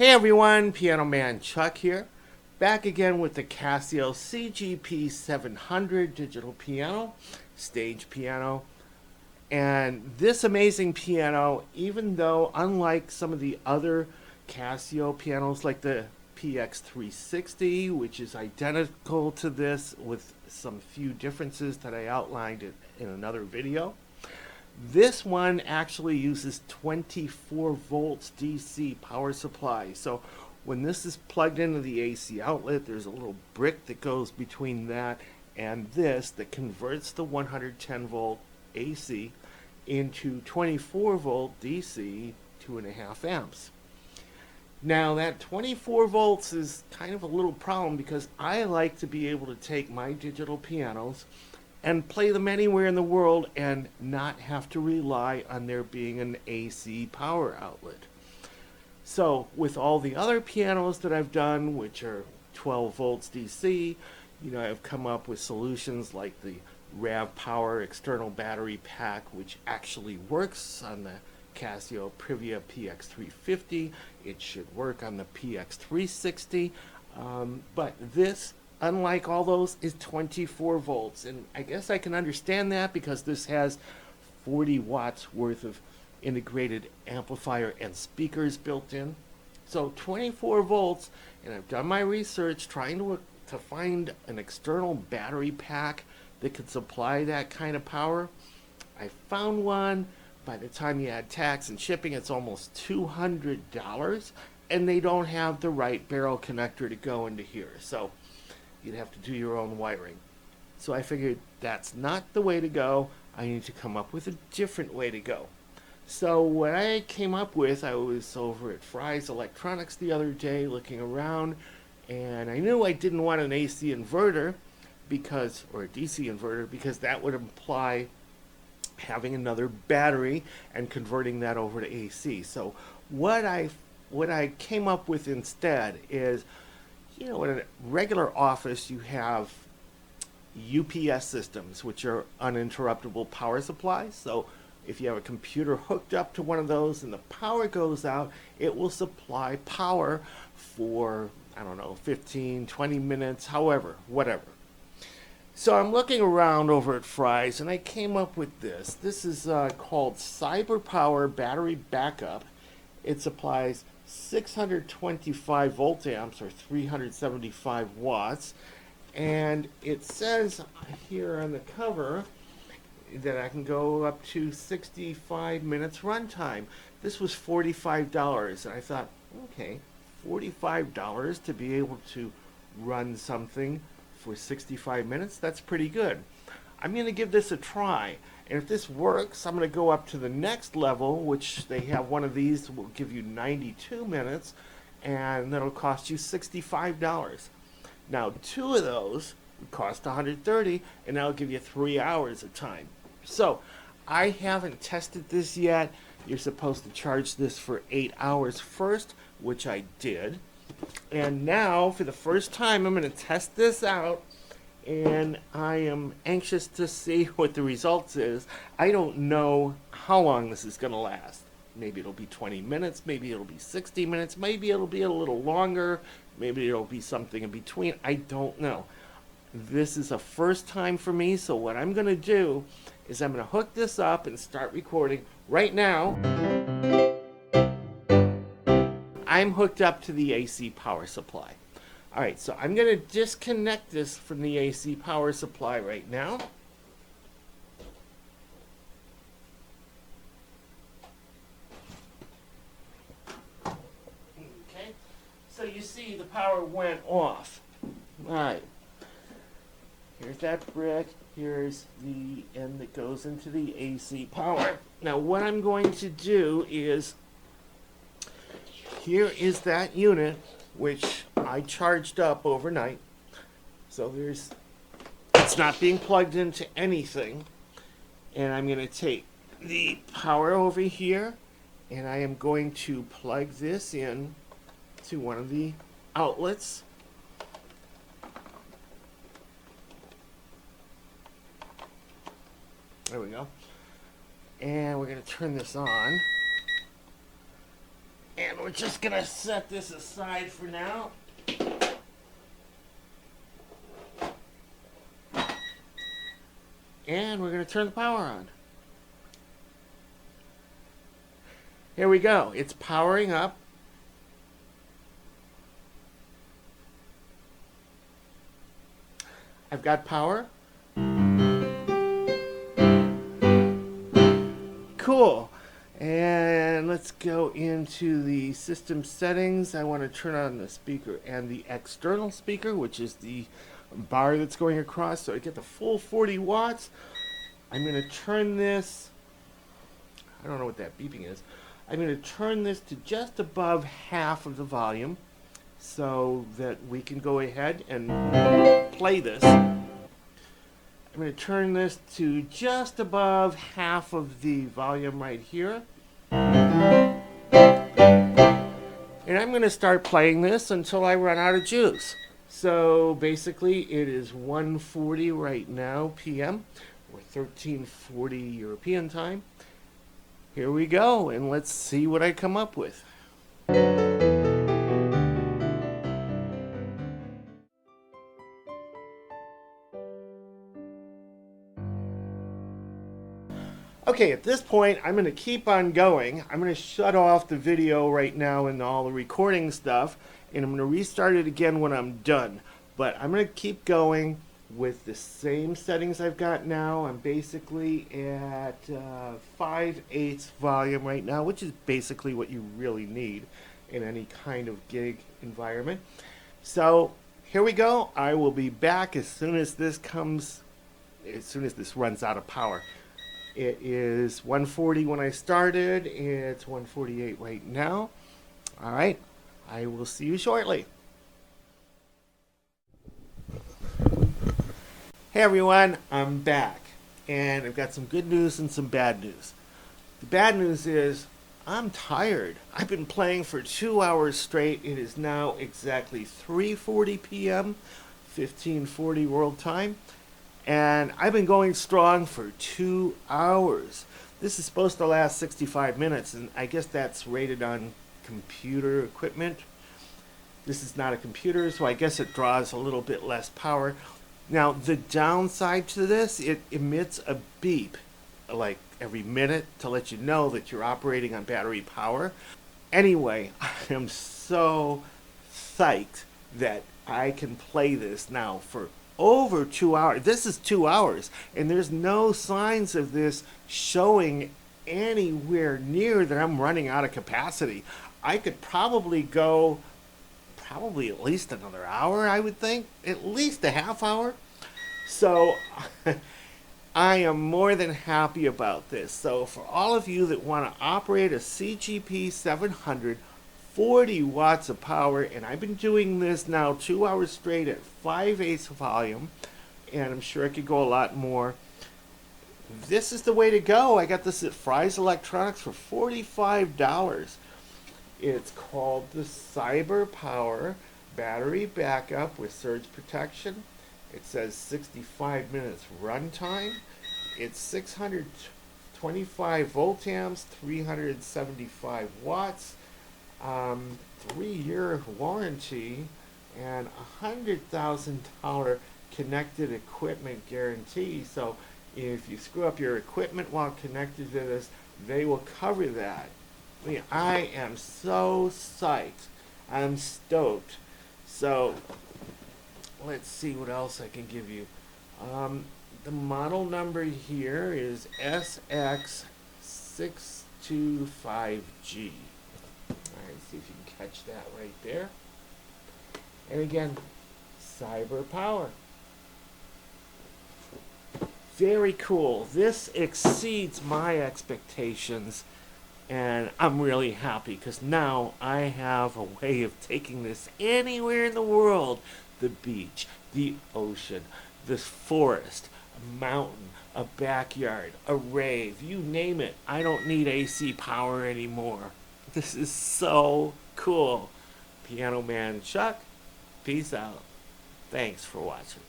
Hey everyone, PianoManChuck here, back again with the Casio CGP-700 digital piano, stage piano. And this amazing piano, even though unlike some of the other Casio pianos like the PX360, which is identical to this with some few differences that I outlined in another video, this one actually uses 24 volts DC power supply. So when this is plugged into the AC outlet, there's a little brick that goes between that and this that converts the 110 volt AC into 24 volt DC 2.5 amps. Now that 24 volts is kind of a little problem because I like to be able to take my digital pianos and play them anywhere in the world and not have to rely on there being an AC power outlet. So with all the other pianos that I've done, which are 12 volts DC, I've come up with solutions like the rave power external battery pack, which actually works on the Casio Privia PX350. It should work on the PX360, but this, unlike all those, is 24 volts. And I guess I can understand that because this has 40 watts worth of integrated amplifier and speakers built in. So 24 volts, and I've done my research trying to find an external battery pack that could supply that kind of power. I found one. By the time you add tax and shipping, it's almost $200, and they don't have the right barrel connector to go into here. So you'd have to do your own wiring. So I figured that's not the way to go. I need to come up with a different way to go. So what I came up with, I was over at Fry's Electronics the other day looking around, and I knew I didn't want an AC inverter or a DC inverter, because that would imply having another battery and converting that over to AC. So what I came up with instead is, in a regular office, you have UPS systems, which are uninterruptible power supplies. So if you have a computer hooked up to one of those and the power goes out, it will supply power for, 15, 20 minutes, whatever. So I'm looking around over at Fry's, and I came up with this. This is called CyberPower Battery Backup. It supplies 625 volt amps or 375 watts, and it says here on the cover that I can go up to 65 minutes runtime. This was $45, and I thought, okay, $45 to be able to run something for 65 minutes, that's pretty good. I'm going to give this a try, and if this works, I'm going to go up to the next level, which they have one of these that will give you 92 minutes, and that'll cost you $65. Now, two of those would cost $130, and that'll give you 3 hours of time. So, I haven't tested this yet. You're supposed to charge this for 8 hours first, which I did. And now, for the first time, I'm going to test this out, and I am anxious to see what the results is. I don't know how long this is going to last. Maybe it'll be 20 minutes, maybe it'll be 60 minutes, maybe it'll be a little longer, maybe it'll be something in between. I don't know. This is a first time for me, so what I'm going to do is I'm going to hook this up and start recording right now. I'm hooked up to the AC power supply. Alright, so I'm going to disconnect this from the AC power supply right now. Okay, so you see the power went off. Alright, here's that brick. Here's the end that goes into the AC power. Now what I'm going to do is, here is that unit, which I charged up overnight. So it's not being plugged into anything. And I'm going to take the power over here, and I am going to plug this in to one of the outlets. There we go. And we're going to turn this on. And we're we're just gonna set this aside for now. And we're gonna turn the power on. Here we go. It's powering up. I've got power. Cool. And let's go into the system settings. I want to turn on the speaker and the external speaker, which is the bar that's going across, so I get the full 40 watts. I'm going to turn this, I don't know what that beeping is. I'm going to turn this to just above half of the volume so that we can go ahead and play this. I'm going to turn this to just above half of the volume right here. And I'm going to start playing this until I run out of juice. So basically it is 1:40 right now p.m. or 13:40 European time. Here we go, and let's see what I come up with. Okay, at this point, I'm going to keep on going. I'm going to shut off the video right now and all the recording stuff, and I'm going to restart it again when I'm done. But I'm going to keep going with the same settings I've got now. I'm basically at 5/8 volume right now, which is basically what you really need in any kind of gig environment. So here we go. I will be back as soon as this runs out of power. It is 1:40 when I started. It's 1:48 right now. All right. I will see you shortly. Hey everyone, I'm back. And I've got some good news and some bad news. The bad news is I'm tired. I've been playing for 2 hours straight. It is now exactly 3:40 p.m., 15:40 world time. And I've been going strong for 2 hours. This is supposed to last 65 minutes, and I guess that's rated on computer equipment. This is not a computer, so I guess it draws a little bit less power. Now, the downside to this, it emits a beep like every minute to let you know that you're operating on battery power. Anyway, I am so psyched that I can play this now for over 2 hours. This is 2 hours, and there's no signs of this showing anywhere near that I'm running out of capacity. I could probably go at least another hour, I would think, at least a half hour. So I am more than happy about this. So for all of you that want to operate a CGP-700, 40 watts of power, and I've been doing this now 2 hours straight at 5/8 volume, and I'm sure I could go a lot more. This is the way to go. I got this at Fry's Electronics for $45. It's called the Cyber Power Battery Backup with Surge Protection. It says 65 minutes runtime. It's 625 volt amps, 375 watts, 3-year warranty, and $100,000 connected equipment guarantee. So if you screw up your equipment while connected to this, they will cover that. I mean, I am so psyched. I'm stoked. So let's see what else I can give you. The model number here is SX625G. Alright, see if you can catch that right there. And again, Cyber Power. Very cool. This exceeds my expectations. And I'm really happy because now I have a way of taking this anywhere in the world. The beach, the ocean, the forest, a mountain, a backyard, a rave, you name it. I don't need AC power anymore. This is so cool. PianoManChuck, peace out. Thanks for watching.